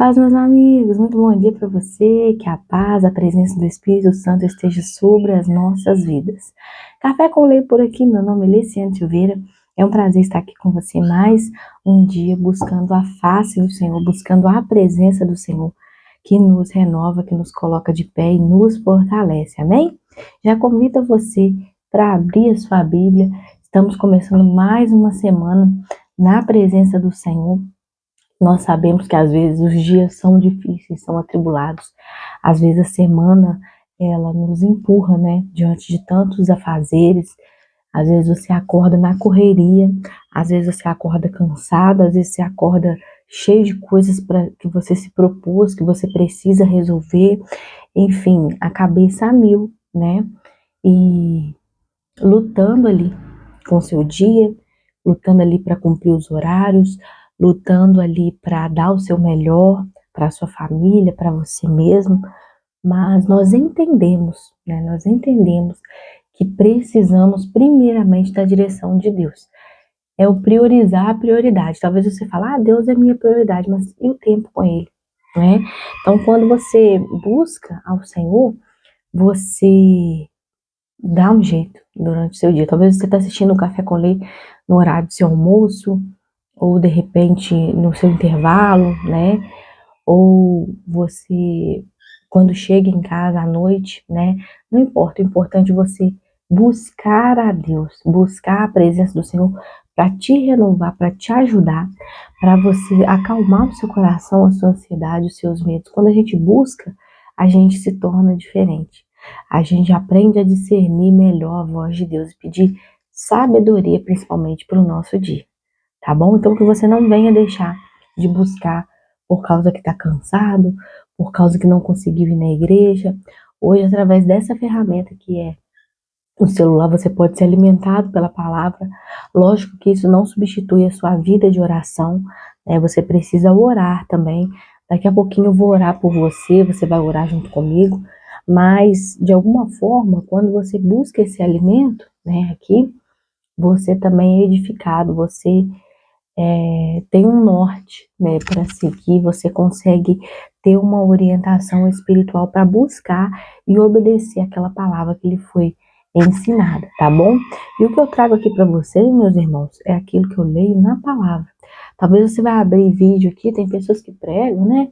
Paz, meus amigos, muito bom dia para você, que a paz, a presença do Espírito Santo esteja sobre as nossas vidas. Café com Leite por aqui, meu nome é Leciane Silveira, é um prazer estar aqui com você mais um dia, buscando a face do Senhor, buscando a presença do Senhor, que nos renova, que nos coloca de pé e nos fortalece, amém? Já convido você para abrir a sua Bíblia, estamos começando mais uma semana na presença do Senhor. Nós sabemos que às vezes os dias são difíceis, são atribulados. Às vezes a semana, ela nos empurra, né? Diante de tantos afazeres. Às vezes você acorda na correria, às vezes você acorda cansado, às vezes você acorda cheio de coisas para que você se propôs, que você precisa resolver. Enfim, a cabeça a mil, né? E lutando ali com o seu dia, lutando ali para cumprir os horários, lutando ali para dar o seu melhor para a sua família, para você mesmo, mas nós entendemos, né? Nós entendemos que precisamos primeiramente da direção de Deus. É o priorizar a prioridade. Talvez você fale, Deus é minha prioridade, mas e o tempo com Ele, né? Então, quando você busca ao Senhor, você dá um jeito durante o seu dia. Talvez você está assistindo o Café com Leite no horário do seu almoço, ou de repente no seu intervalo, né? Ou você, quando chega em casa à noite, né? Não importa, o importante é você buscar a Deus, buscar a presença do Senhor para te renovar, para te ajudar, para você acalmar o seu coração, a sua ansiedade, os seus medos. Quando a gente busca, a gente se torna diferente. A gente aprende a discernir melhor a voz de Deus e pedir sabedoria, principalmente para o nosso dia, tá bom? Então que você não venha deixar de buscar por causa que está cansado, por causa que não conseguiu ir na igreja. Hoje, através dessa ferramenta que é o celular, você pode ser alimentado pela palavra. Lógico que isso não substitui a sua vida de oração, né? Você precisa orar também. Daqui a pouquinho eu vou orar por você, você vai orar junto comigo. Mas, de alguma forma, quando você busca esse alimento, né, aqui, você também é edificado, você tem um norte, né, para seguir, você consegue ter uma orientação espiritual para buscar e obedecer aquela palavra que lhe foi ensinada, tá bom? E o que eu trago aqui para vocês, meus irmãos, é aquilo que eu leio na palavra. Talvez você vai abrir vídeo aqui, tem pessoas que pregam, né?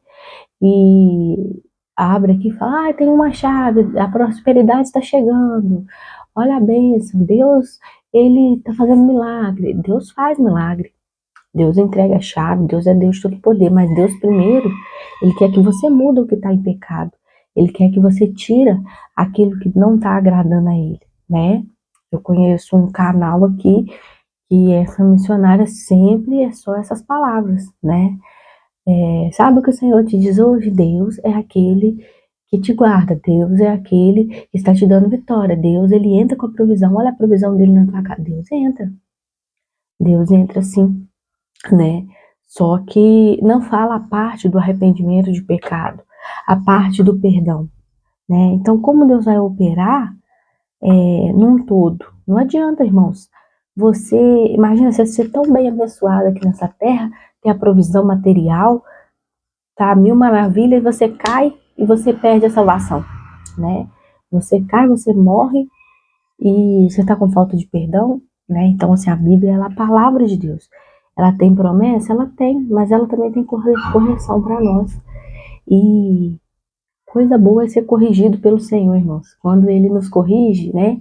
E abre aqui e fala, tem uma chave, a prosperidade está chegando, olha a bênção, Deus, ele está fazendo milagre, Deus faz milagre. Deus entrega a chave, Deus é Deus de todo poder, mas Deus primeiro, Ele quer que você muda o que está em pecado. Ele quer que você tira aquilo que não está agradando a Ele, né? Eu conheço um canal aqui que essa missionária sempre é só essas palavras, né? Sabe o que o Senhor te diz hoje? Deus é aquele que te guarda, Deus é aquele que está te dando vitória, Deus, Ele entra com a provisão, olha a provisão dele na tua casa, Deus entra sim, né? Só que não fala a parte do arrependimento de pecado, a parte do perdão, né? Então, como Deus vai operar num todo? Não adianta, irmãos. Você, imagina você ser tão bem abençoado aqui nessa terra, ter a provisão material, tá? Mil maravilhas, e você cai e você perde a salvação, né? Você cai, você morre e você está com falta de perdão, né? Então, assim, a Bíblia ela é a palavra de Deus. Ela tem promessa? Ela tem, mas ela também tem correção para nós. E coisa boa é ser corrigido pelo Senhor, irmãos. Quando Ele nos corrige, né?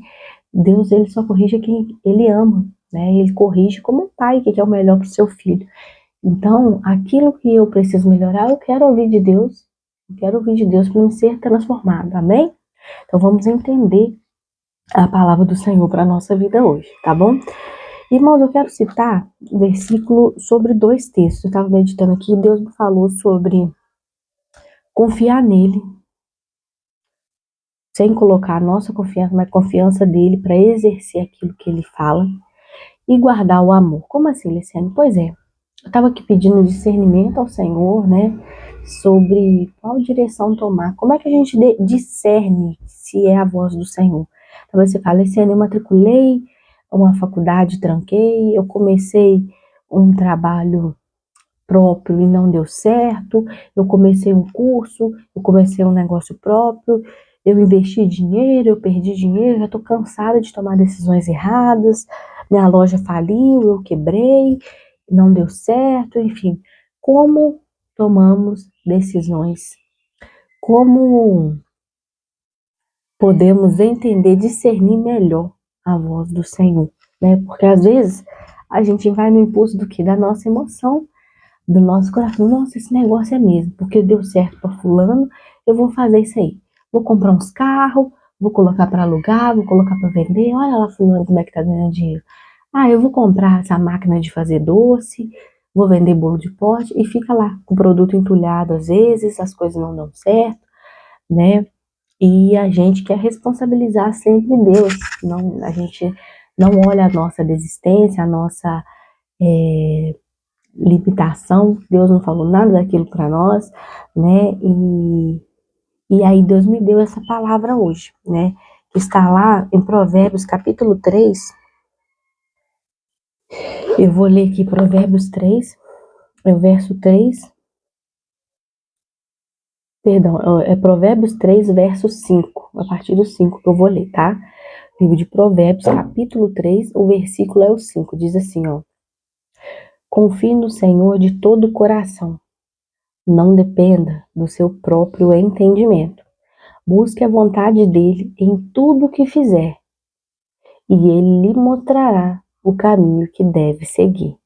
Deus, Ele só corrige quem Ele ama, né? Ele corrige como um pai que quer o melhor para o seu filho. Então, aquilo que eu preciso melhorar, eu quero ouvir de Deus. Eu quero ouvir de Deus para me ser transformado, amém? Então, vamos entender a palavra do Senhor para a nossa vida hoje, tá bom? Irmãos, eu quero citar um versículo sobre dois textos. Eu estava meditando aqui e Deus me falou sobre confiar nele, sem colocar a nossa confiança, mas a confiança dele para exercer aquilo que ele fala e guardar o amor. Como assim, Luciane? Pois é, eu estava aqui pedindo discernimento ao Senhor, né, sobre qual direção tomar. Como é que a gente discerne se é a voz do Senhor? Talvez você fale, Luciane, eu matriculei uma faculdade, tranquei, eu comecei um trabalho próprio e não deu certo, eu comecei um curso, eu comecei um negócio próprio, eu investi dinheiro, eu perdi dinheiro, já estou cansada de tomar decisões erradas, minha loja faliu, eu quebrei, não deu certo, enfim. Como tomamos decisões? Como podemos entender, discernir melhor a voz do Senhor, né? Porque às vezes a gente vai no impulso do que? Da nossa emoção, do nosso coração. Nossa, esse negócio é mesmo, porque deu certo para fulano, eu vou fazer isso aí. Vou comprar uns carros, vou colocar para alugar, vou colocar para vender. Olha lá fulano como é que tá ganhando dinheiro. Ah, eu vou comprar essa máquina de fazer doce, vou vender bolo de pote e fica lá com o produto entulhado às vezes, as coisas não dão certo, né? E a gente quer responsabilizar sempre Deus. Não, a gente não olha a nossa desistência, a nossa limitação. Deus não falou nada daquilo para nós, né? E aí Deus me deu essa palavra hoje, né? Que está lá em Provérbios capítulo 3. Eu vou ler aqui Provérbios 3, é o verso 3. Perdão, é Provérbios 3, verso 5. A partir do 5 que eu vou ler, tá? Livro de Provérbios, capítulo 3, o versículo é o 5. Diz assim, ó. Confie no Senhor de todo o coração. Não dependa do seu próprio entendimento. Busque a vontade dele em tudo o que fizer, e ele lhe mostrará o caminho que deve seguir.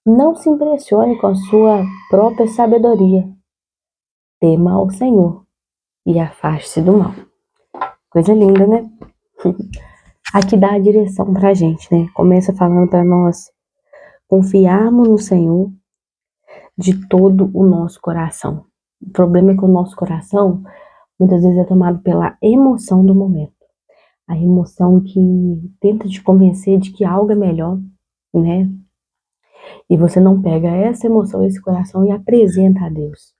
Não se impressione com a sua própria sabedoria. Tema ao Senhor e afaste-se do mal. Coisa linda, né? Aqui dá a direção pra gente, né? Começa falando para nós confiarmos no Senhor de todo o nosso coração. O problema é que o nosso coração muitas vezes é tomado pela emoção do momento. A emoção que tenta te convencer de que algo é melhor, né? E você não pega essa emoção, esse coração e apresenta a Deus.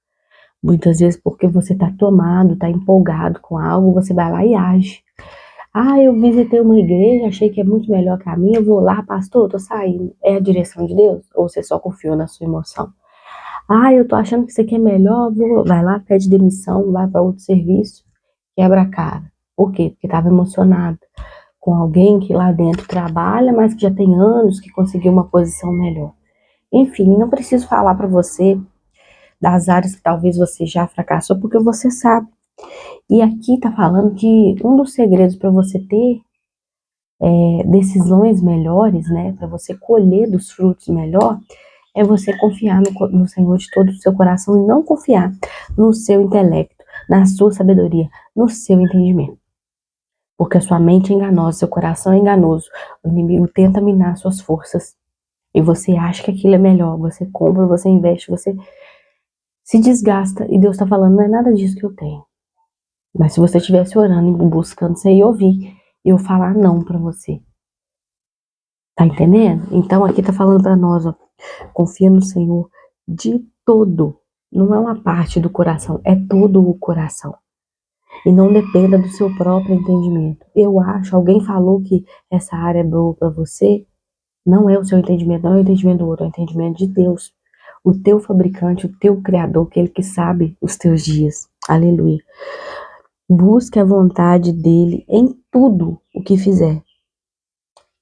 Muitas vezes porque você está tomado, está empolgado com algo, você vai lá e age. Ah, eu visitei uma igreja, achei que é muito melhor que a minha, eu vou lá, pastor, eu tô saindo. É a direção de Deus? Ou você só confiou na sua emoção? Ah, eu tô achando que isso aqui é melhor, vai lá, pede demissão, vai para outro serviço, quebra a cara. Por quê? Porque estava emocionado com alguém que lá dentro trabalha, mas que já tem anos que conseguiu uma posição melhor. Enfim, não preciso falar para você das áreas que talvez você já fracassou, porque você sabe. E aqui tá falando que um dos segredos para você ter decisões melhores, né, para você colher dos frutos melhor, é você confiar no Senhor de todo o seu coração e não confiar no seu intelecto, na sua sabedoria, no seu entendimento. Porque a sua mente é enganosa, seu coração é enganoso. O inimigo tenta minar suas forças. E você acha que aquilo é melhor. Você compra, você investe, você se desgasta. E Deus está falando, não é nada disso que eu tenho. Mas se você estivesse orando e buscando, você ia ouvir eu falar não para você. Tá entendendo? Então aqui tá falando para nós, ó. Confia no Senhor de todo. Não é uma parte do coração, é todo o coração. E não dependa do seu próprio entendimento. Eu acho, alguém falou que essa área é boa para você, não é o seu entendimento, não é o entendimento do outro, é o entendimento de Deus. O teu fabricante, o teu criador, aquele que sabe os teus dias. Aleluia. Busque a vontade dele em tudo o que fizer.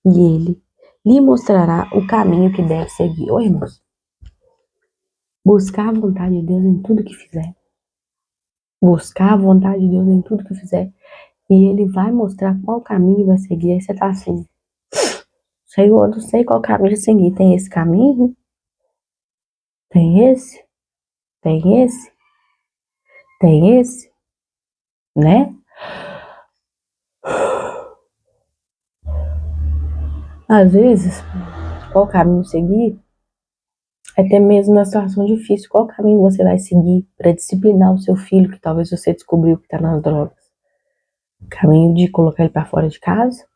E ele lhe mostrará o caminho que deve seguir. Ô, irmãos, buscar a vontade de Deus em tudo que fizer. Buscar a vontade de Deus em tudo que fizer. E ele vai mostrar qual caminho vai seguir. Aí você tá assim, Senhor, eu não sei qual caminho seguir. Tem esse caminho? Tem esse? Tem esse? Tem esse? Né? Às vezes, qual caminho seguir? Até mesmo na situação difícil, qual caminho você vai seguir para disciplinar o seu filho que talvez você descobriu que está nas drogas? Caminho de colocar ele para fora de casa?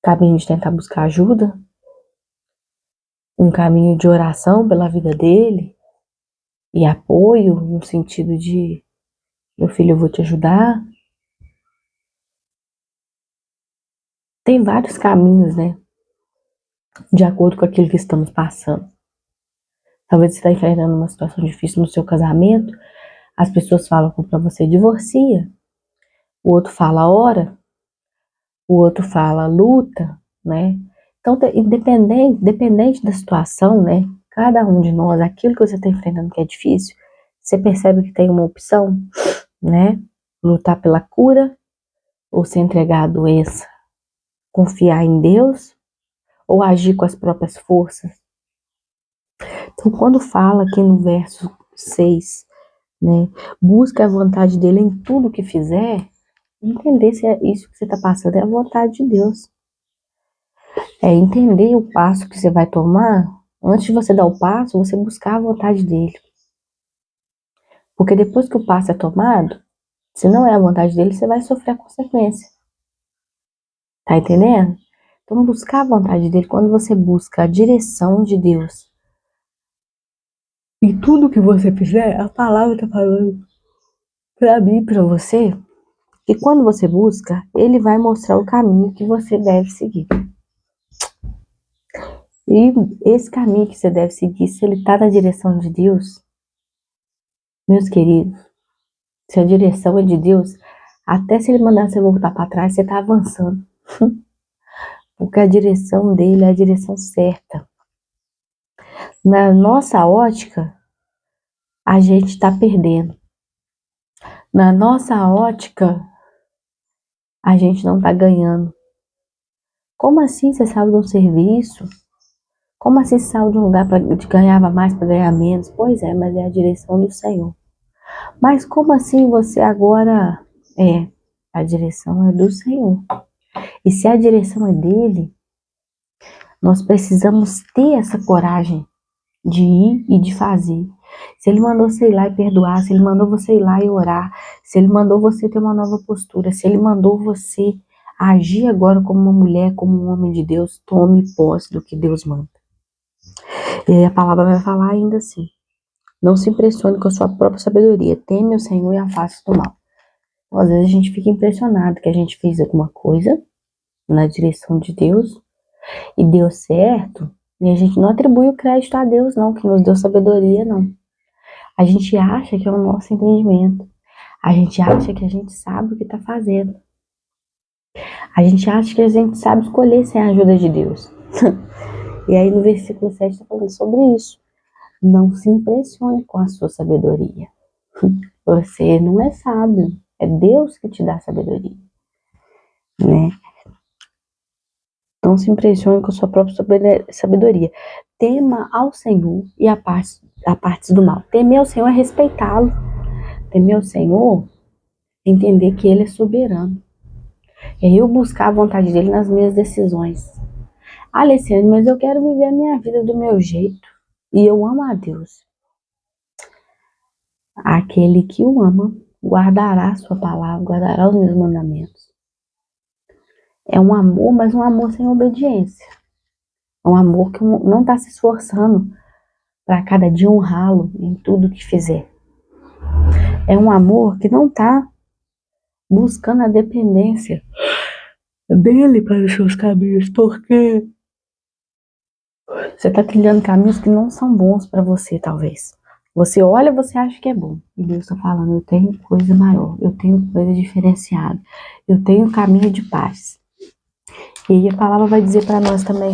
Caminho de tentar buscar ajuda? Um caminho de oração pela vida dele? E apoio no sentido de, meu filho, eu vou te ajudar? Tem vários caminhos, né? De acordo com aquilo que estamos passando. Talvez você está enfrentando uma situação difícil no seu casamento. As pessoas falam para você, divorcia. O outro fala, ora. O outro fala, luta, né? Então, independente da situação, né? Cada um de nós, aquilo que você está enfrentando que é difícil, você percebe que tem uma opção, né? Lutar pela cura, ou se entregar à doença, confiar em Deus, ou agir com as próprias forças. Então, quando fala aqui no verso 6, né? Busca a vontade dele em tudo que fizer, entender se é isso que você está passando é a vontade de Deus. É entender o passo que você vai tomar. Antes de você dar o passo, você buscar a vontade dele. Porque depois que o passo é tomado, se não é a vontade dele, você vai sofrer a consequência. Tá entendendo? Então, buscar a vontade dele, quando você busca a direção de Deus, e tudo que você fizer, a palavra tá falando pra mim, pra você, que quando você busca, ele vai mostrar o caminho que você deve seguir. E esse caminho que você deve seguir, se ele tá na direção de Deus, meus queridos, se a direção é de Deus, até se ele mandar você voltar para trás, você tá avançando. Porque a direção dele é a direção certa. Na nossa ótica, a gente tá perdendo. Na nossa ótica, a gente não tá ganhando. Como assim você saiu de um serviço? Como assim você saiu de um lugar para ganhava mais para ganhar menos? Pois é, mas é a direção do Senhor. Mas como assim você agora a direção é do Senhor? E se a direção é dele, nós precisamos ter essa coragem de ir e de fazer. Se ele mandou você ir lá e perdoar, se ele mandou você ir lá e orar, se ele mandou você ter uma nova postura, se ele mandou você agir agora como uma mulher, como um homem de Deus, tome posse do que Deus manda. E aí a palavra vai falar ainda assim: não se impressione com a sua própria sabedoria, teme o Senhor e afaste do mal. Então, às vezes a gente fica impressionado que a gente fez alguma coisa na direção de Deus e deu certo, e a gente não atribui o crédito a Deus não, que nos deu sabedoria não. A gente acha que é o nosso entendimento. A gente acha que a gente sabe o que está fazendo. A gente acha que a gente sabe escolher sem a ajuda de Deus. E aí no versículo 7 está falando sobre isso. Não se impressione com a sua sabedoria. Você não é sábio. É Deus que te dá sabedoria. Né? Não se impressione com a sua própria sabedoria. Tema ao Senhor e a parte do mal. Temer ao Senhor é respeitá-lo. Temer ao Senhor é entender que Ele é soberano. É eu buscar a vontade dele nas minhas decisões. Alessiane, mas eu quero viver a minha vida do meu jeito. E eu amo a Deus. Aquele que o ama guardará a sua palavra, guardará os meus mandamentos. É um amor, mas um amor sem obediência. É um amor que não está se esforçando para cada dia honrá-lo em tudo que fizer. É um amor que não está buscando a dependência dele para os seus caminhos, porque você está trilhando caminhos que não são bons para você, talvez. Você olha, você acha que é bom. E Deus está falando, eu tenho coisa maior, eu tenho coisa diferenciada, eu tenho caminho de paz. E aí a palavra vai dizer para nós também,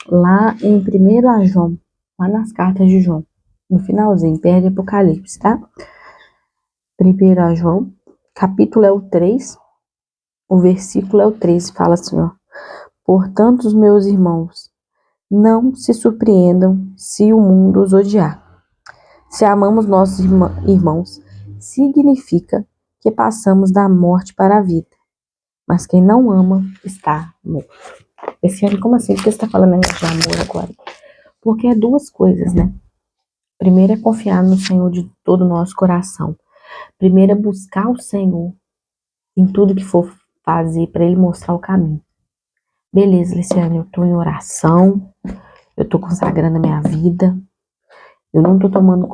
lá em 1 João, lá nas cartas de João, no finalzinho, perto de Apocalipse, tá? 1 João, capítulo é o 3, o versículo é o 13, fala assim, ó. Portanto, os meus irmãos, não se surpreendam se o mundo os odiar. Se amamos nossos irmãos, significa que passamos da morte para a vida. Mas quem não ama está morto. Esse ano, como assim? Por que você está falando de amor agora? Porque é duas coisas, né? Primeiro é confiar no Senhor de todo o nosso coração. Primeiro é buscar o Senhor em tudo que for fazer para Ele mostrar o caminho. Beleza, Luciane, eu estou em oração, eu estou consagrando a minha vida, eu não estou tomando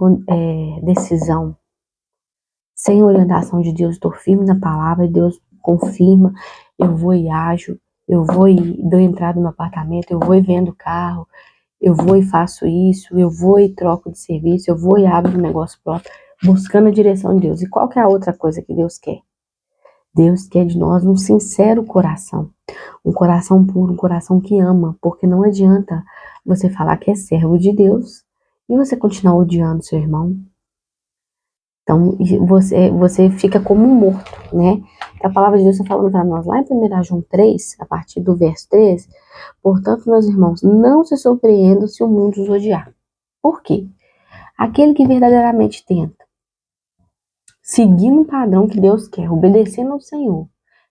decisão sem orientação de Deus, estou firme na palavra, Deus confirma, eu vou e ajo, eu vou e dou entrada no apartamento, eu vou e vendo carro, eu vou e faço isso, eu vou e troco de serviço, eu vou e abro um negócio próprio, buscando a direção de Deus. E qual que é a outra coisa que Deus quer? Deus quer de nós um sincero coração, um coração puro, um coração que ama, porque não adianta você falar que é servo de Deus e você continuar odiando seu irmão. Então, você fica como um morto, né? A palavra de Deus está falando para nós lá em 1 João 3, a partir do verso 13. Portanto, meus irmãos, não se surpreendam se o mundo os odiar. Por quê? Aquele que verdadeiramente tenta, seguindo o padrão que Deus quer, obedecendo ao Senhor,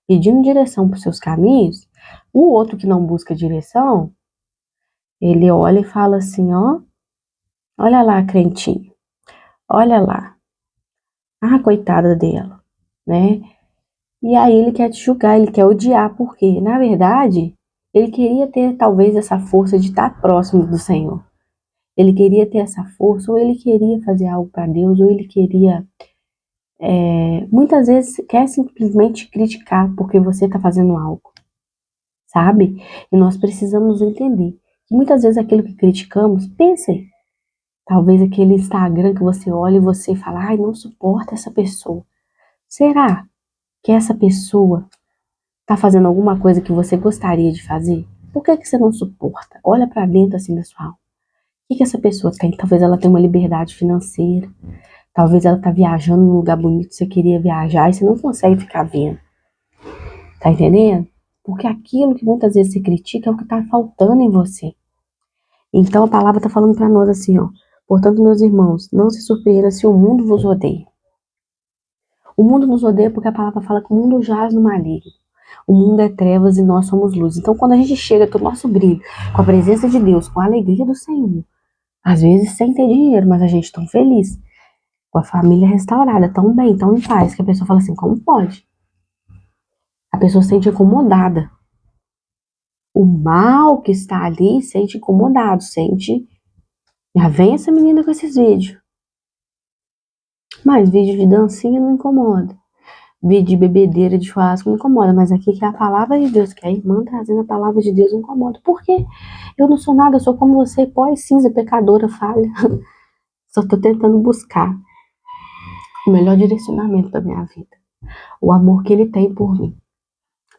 pedindo direção para os seus caminhos, o outro que não busca direção, ele olha e fala assim, ó, olha lá, crentinho, olha lá, ah, coitada dela, né? E aí ele quer te julgar, ele quer odiar, porque, na verdade, ele queria ter talvez essa força de estar próximo do Senhor. Ele queria ter essa força, ou ele queria fazer algo para Deus, ou ele queria, muitas vezes, quer simplesmente criticar porque você está fazendo algo, sabe? E nós precisamos entender que muitas vezes aquilo que criticamos, pense, talvez aquele Instagram que você olha e você fala, ai, não suporta essa pessoa. Será que essa pessoa está fazendo alguma coisa que você gostaria de fazer? Por que que você não suporta? Olha para dentro assim da sua alma. O que essa pessoa tem? Talvez ela tenha uma liberdade financeira. Talvez ela tá viajando num lugar bonito, você queria viajar e você não consegue ficar vendo. Tá entendendo? Porque aquilo que muitas vezes você critica é o que tá faltando em você. Então a palavra tá falando para nós assim, ó. Portanto, meus irmãos, não se surpreenda se o mundo vos odeia. O mundo nos odeia porque a palavra fala que o mundo jaz no maligno. O mundo é trevas e nós somos luz. Então, quando a gente chega com o nosso brilho, com a presença de Deus, com a alegria do Senhor, às vezes sem ter dinheiro, mas a gente tão feliz, com a família restaurada, tão bem, tão em paz, que a pessoa fala assim, como pode? A pessoa se sente incomodada. O mal que está ali sente incomodado, sente... Já vem essa menina com esses vídeos. Mas vídeo de dancinha não incomoda. Vídeo de bebedeira, de churrasco não incomoda. Mas aqui que é a palavra de Deus, que é a irmã trazendo a palavra de Deus incomoda. Por quê? Eu não sou nada, eu sou como você, pó e cinza, pecadora, falha. Só tô tentando buscar o melhor direcionamento da minha vida. O amor que ele tem por mim.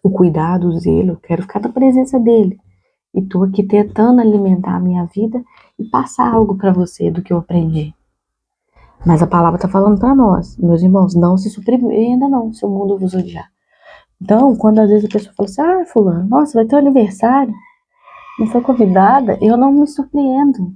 O cuidado, o zelo, eu quero ficar na presença dele. E tô aqui tentando alimentar a minha vida e passar algo para você do que eu aprendi. Mas a palavra tá falando para nós, meus irmãos, não se surpreenda não, se o mundo vos odiar. Então, quando às vezes a pessoa fala assim, ah, fulano, nossa, vai ter um aniversário, não foi convidada, eu não me surpreendo.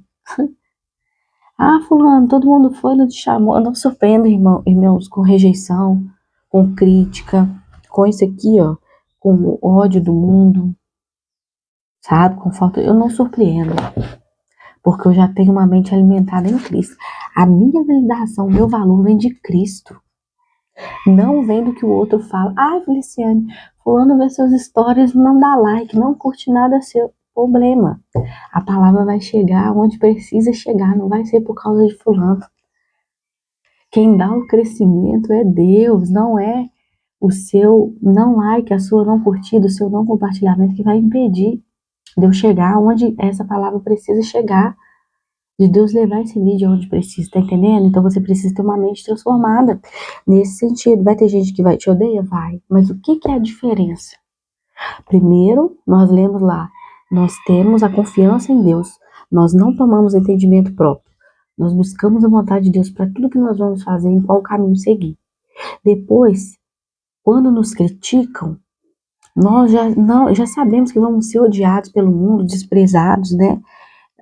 Ah, fulano, todo mundo foi, não te chamou, eu não surpreendo, irmãos, com rejeição, com crítica, com isso aqui, ó, com o ódio do mundo, sabe, com falta, eu não surpreendo, porque eu já tenho uma mente alimentada em Cristo. A minha validação, o meu valor vem de Cristo. Não vem do que o outro fala. Ai, Feliciane, fulano vê seus stories, não dá like, não curte nada seu. Problema. A palavra vai chegar onde precisa chegar, não vai ser por causa de fulano. Quem dá o crescimento é Deus, não é o seu não like, a sua não curtida, o seu não compartilhamento que vai impedir de eu chegar onde essa palavra precisa chegar, de Deus levar esse vídeo aonde precisa, tá entendendo? Então você precisa ter uma mente transformada nesse sentido. Vai ter gente que vai te odeia? Vai. Mas o que que é a diferença? Primeiro, nós lemos lá, nós temos a confiança em Deus, nós não tomamos entendimento próprio, nós buscamos a vontade de Deus para tudo que nós vamos fazer, em qual caminho seguir. Depois, quando nos criticam, nós já sabemos que vamos ser odiados pelo mundo, desprezados, né?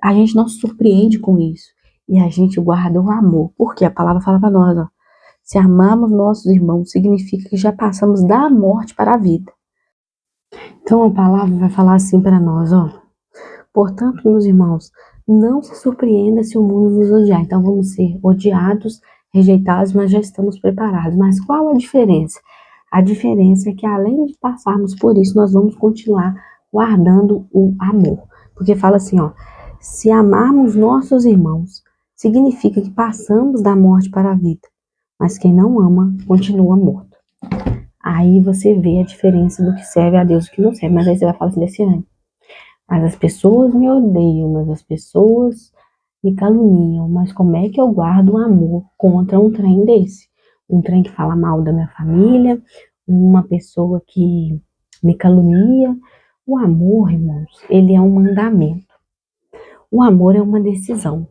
A gente não se surpreende com isso. E a gente guarda o amor. Porque a palavra fala para nós, ó. Se amarmos nossos irmãos, significa que já passamos da morte para a vida. Então a palavra vai falar assim para nós, ó. Portanto, meus irmãos, não se surpreenda se o mundo nos odiar. Então vamos ser odiados, rejeitados, mas já estamos preparados. Mas qual a diferença? A diferença é que além de passarmos por isso, nós vamos continuar guardando o amor. Porque fala assim, ó. Se amarmos nossos irmãos, significa que passamos da morte para a vida. Mas quem não ama, continua morto. Aí você vê a diferença do que serve a Deus e do que não serve. Mas aí você vai falar assim, Luciane, Mas as pessoas me odeiam, mas as pessoas me caluniam. Mas como é que eu guardo o amor contra um trem desse? Um trem que fala mal da minha família, uma pessoa que me calunia. O amor, irmãos, ele é um mandamento. O amor é uma decisão.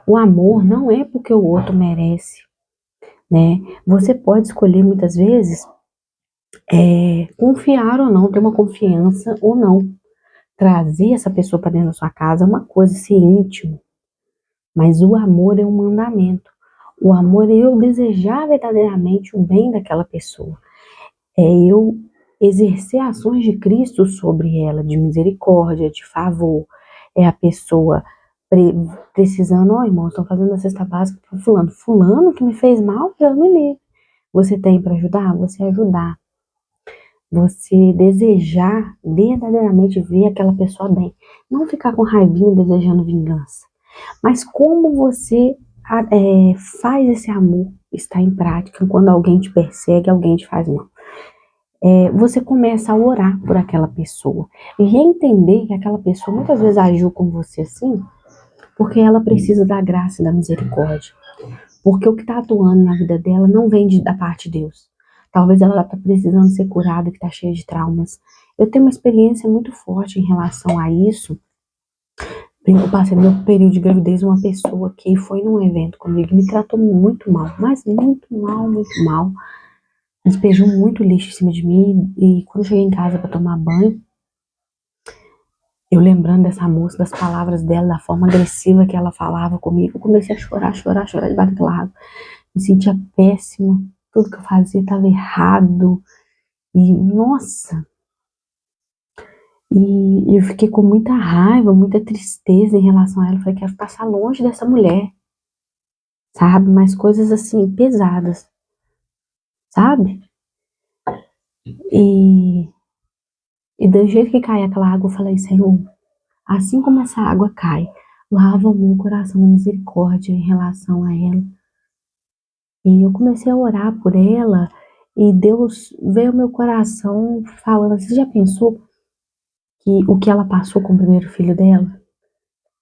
O amor não é porque o outro merece, né? Você pode escolher muitas vezes confiar ou não, ter uma confiança ou não. Trazer essa pessoa para dentro da sua casa é uma coisa, ser íntimo. Mas o amor é um mandamento. O amor é eu desejar verdadeiramente o bem daquela pessoa. É eu exercer ações de Cristo sobre ela, de misericórdia, de favor. É a pessoa precisando, ó, irmão, estou fazendo a cesta básica para fulano. Fulano que me fez mal, Deus me livre. Você tem para ajudar? Você ajudar. Você desejar verdadeiramente ver aquela pessoa bem. Não ficar com raivinha desejando vingança. Mas como você faz esse amor estar em prática quando alguém te persegue, alguém te faz mal? Você começa a orar por aquela pessoa e entender que aquela pessoa muitas vezes agiu com você assim, porque ela precisa da graça e da misericórdia. Porque o que está atuando na vida dela não vem da parte de Deus. Talvez ela está precisando ser curada, que está cheia de traumas. Eu tenho uma experiência muito forte em relação a isso. Eu passei no meu período de gravidez uma pessoa que foi num evento comigo e me tratou muito mal, mas muito mal, muito mal. Despejou muito lixo em cima de mim e quando eu cheguei em casa para tomar banho, eu lembrando dessa moça, das palavras dela, da forma agressiva que ela falava comigo, eu comecei a chorar, chorar, chorar debaixo daquela água. Me sentia péssima, tudo que eu fazia estava errado. E, nossa, e eu fiquei com muita raiva, muita tristeza em relação a ela. Eu falei, quero passar longe dessa mulher, sabe? Mas coisas assim, pesadas, sabe? E, e do jeito que cai aquela água, eu falei, Senhor, assim como essa água cai, lava o meu coração na misericórdia em relação a ela. E eu comecei a orar por ela e Deus veio ao meu coração falando, você já pensou que o que ela passou com o primeiro filho dela?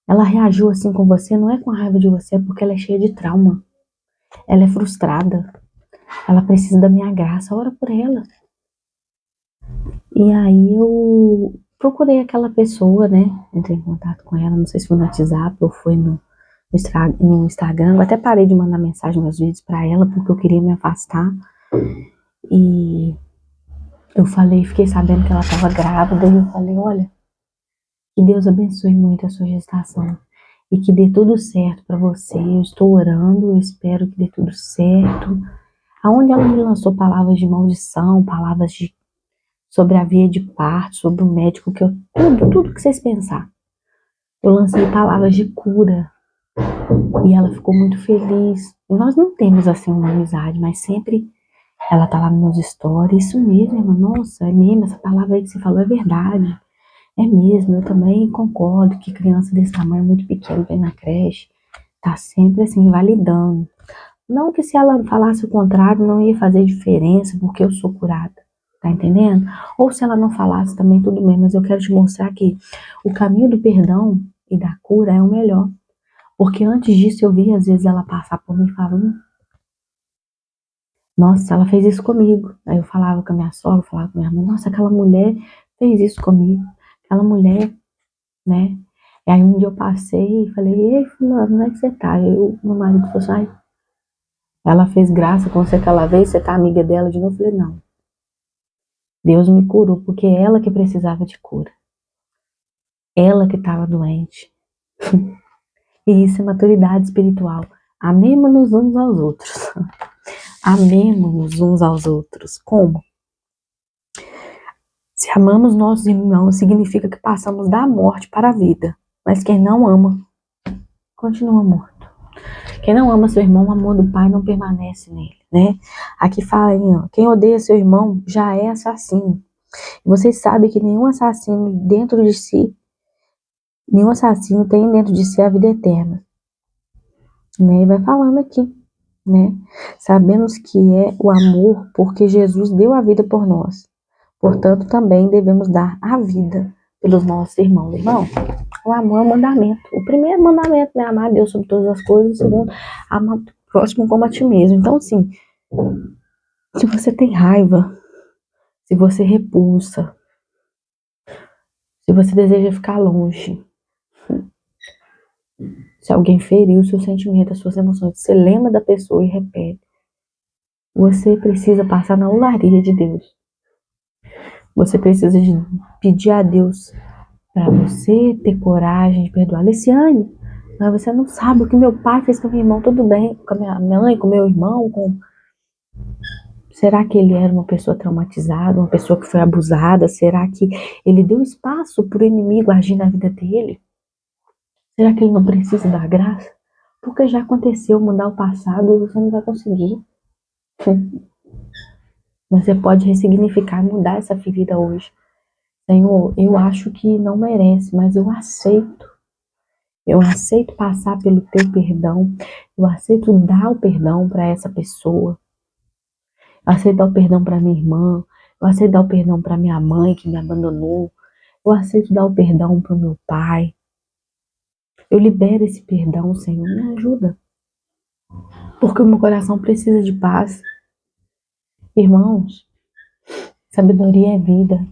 Ela reagiu assim com você, não é com raiva de você, é porque ela é cheia de trauma. Ela é frustrada. Ela precisa da minha graça, ora por ela. E aí eu procurei aquela pessoa, né? Entrei em contato com ela, não sei se foi no WhatsApp ou foi no Instagram. Eu até parei de mandar mensagem nos vídeos pra ela, porque eu queria me afastar. E eu falei, fiquei sabendo que ela tava grávida, e eu falei, olha, que Deus abençoe muito a sua gestação. E que dê tudo certo pra você. Eu estou orando, eu espero que dê tudo certo. Aonde ela me lançou palavras de maldição, palavras sobre a via de parto, sobre o médico, tudo que vocês pensar. Eu lancei palavras de cura e ela ficou muito feliz. Nós não temos assim uma amizade, mas sempre ela tá lá nos meus stories. Isso mesmo, irmã, nossa, é mesmo, essa palavra aí que você falou é verdade. É mesmo, eu também concordo que criança desse tamanho, muito pequena, vem na creche, tá sempre assim, validando. Não que se ela falasse o contrário, não ia fazer diferença, porque eu sou curada. Tá entendendo? Ou se ela não falasse também, tudo bem, mas eu quero te mostrar que o caminho do perdão e da cura é o melhor. Porque antes disso eu via, às vezes, ela passar por mim e falava, nossa, ela fez isso comigo. Aí eu falava com a minha sogra, falava com a minha irmã, nossa, aquela mulher fez isso comigo. Aquela mulher, né? E aí um dia eu passei e falei, ei, fulano, onde é que você tá? E meu marido falou assim, ai, ela fez graça com você aquela vez, você tá amiga dela de novo? Eu falei, não. Deus me curou, porque é ela que precisava de cura. Ela que estava doente. E isso é maturidade espiritual. Amemos-nos uns aos outros. Amemos-nos uns aos outros. Como? Se amamos nossos irmãos, significa que passamos da morte para a vida. Mas quem não ama, continua morto. Quem não ama seu irmão, o amor do Pai não permanece nele, né? Aqui fala aí, ó, quem odeia seu irmão já é assassino. Vocês sabem que nenhum assassino tem dentro de si a vida eterna. Né? E vai falando aqui, né? Sabemos que é o amor porque Jesus deu a vida por nós. Portanto, também devemos dar a vida pelos nossos irmãos. Irmão, o amor é um mandamento. O primeiro mandamento, né? Amar a Deus sobre todas as coisas. O segundo, amar o próximo como a ti mesmo. Então, assim, se você tem raiva, se você repulsa, se você deseja ficar longe, se alguém feriu o seu sentimento, as suas emoções, você lembra da pessoa e repete, você precisa passar na olaria de Deus. Você precisa pedir a Deus para você ter coragem de perdoar. Leciane, mas você não sabe o que meu pai fez com meu irmão. Tudo bem, com a minha mãe, com meu irmão. Será que ele era uma pessoa traumatizada, uma pessoa que foi abusada? Será que ele deu espaço para o inimigo agir na vida dele? Será que ele não precisa da graça? Porque já aconteceu, mudar o passado, você não vai conseguir. Você pode ressignificar, mudar essa ferida hoje. Senhor, eu acho que não merece, mas eu aceito. Eu aceito passar pelo teu perdão. Eu aceito dar o perdão para essa pessoa. Eu aceito dar o perdão para minha irmã. Eu aceito dar o perdão para minha mãe que me abandonou. Eu aceito dar o perdão para o meu pai. Eu libero esse perdão, Senhor. Me ajuda. Porque o meu coração precisa de paz. Irmãos, sabedoria é vida.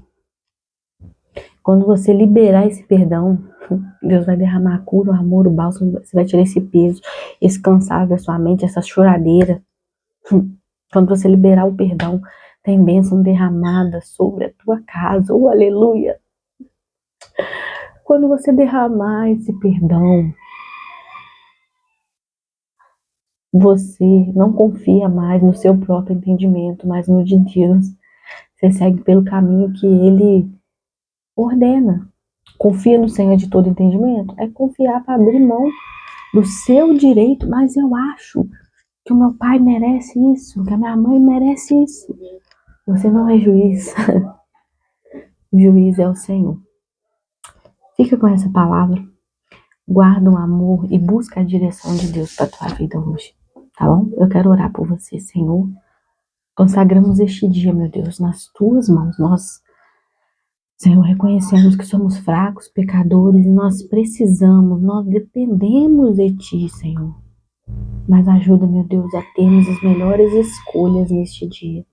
Quando você liberar esse perdão, Deus vai derramar a cura, o amor, o bálsamo. Você vai tirar esse peso, esse cansaço da sua mente, essa choradeira. Quando você liberar o perdão, tem bênção derramada sobre a tua casa. Oh, aleluia! Quando você derramar esse perdão, você não confia mais no seu próprio entendimento, mas no de Deus. Você segue pelo caminho que Ele ordena. Confia no Senhor de todo entendimento? É confiar para abrir mão do seu direito. Mas eu acho que o meu pai merece isso, que a minha mãe merece isso. Você não é juiz. O juiz é o Senhor. Fica com essa palavra. Guarda o amor e busca a direção de Deus para a tua vida hoje. Tá bom? Eu quero orar por você, Senhor. Consagramos este dia, meu Deus, nas tuas mãos. Nós, Senhor, reconhecemos que somos fracos, pecadores, e nós precisamos, nós dependemos de Ti, Senhor. Mas ajuda, meu Deus, a termos as melhores escolhas neste dia.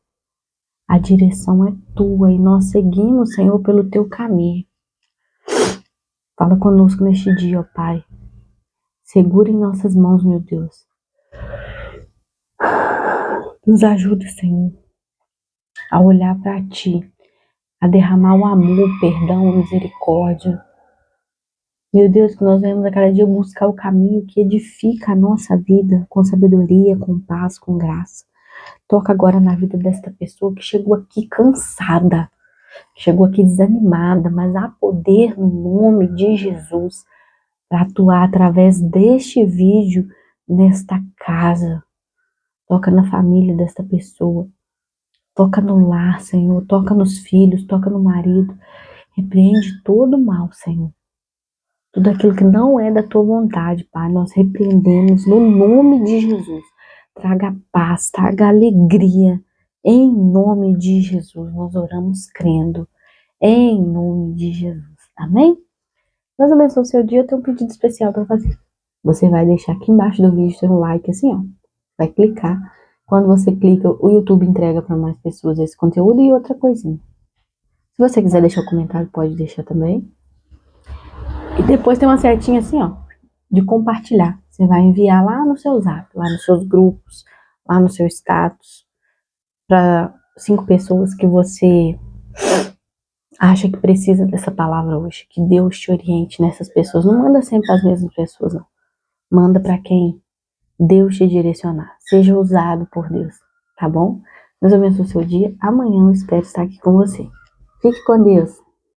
A direção é Tua e nós seguimos, Senhor, pelo Teu caminho. Fala conosco neste dia, ó Pai. Segura em nossas mãos, meu Deus. Nos ajuda, Senhor, a olhar para Ti, a derramar o amor, o perdão, a misericórdia. Meu Deus, que nós venhamos a cada dia buscar o caminho que edifica a nossa vida com sabedoria, com paz, com graça. Toca agora na vida desta pessoa que chegou aqui cansada, chegou aqui desanimada, mas há poder no nome de Jesus para atuar através deste vídeo nesta casa. Toca na família desta pessoa. Toca no lar, Senhor. Toca nos filhos, toca no marido. Repreende todo o mal, Senhor. Tudo aquilo que não é da tua vontade, Pai, nós repreendemos no nome de Jesus. Traga paz, traga alegria. Em nome de Jesus, nós oramos crendo. Em nome de Jesus. Amém? Deus abençoe o seu dia. Eu tenho um pedido especial para fazer. Você vai deixar aqui embaixo do vídeo, tem um like assim, ó. Vai clicar. Quando você clica, o YouTube entrega para mais pessoas esse conteúdo e outra coisinha. Se você quiser deixar um comentário, pode deixar também. E depois tem uma setinha assim, ó, de compartilhar. Você vai enviar lá no seu zap, lá nos seus grupos, lá no seu status, para 5 pessoas que você acha que precisa dessa palavra hoje. Que Deus te oriente nessas pessoas. Não manda sempre para as mesmas pessoas, não. Manda para quem Deus te direcionar. Seja usado por Deus, tá bom? Deus abençoe o seu dia. Amanhã eu espero estar aqui com você. Fique com Deus.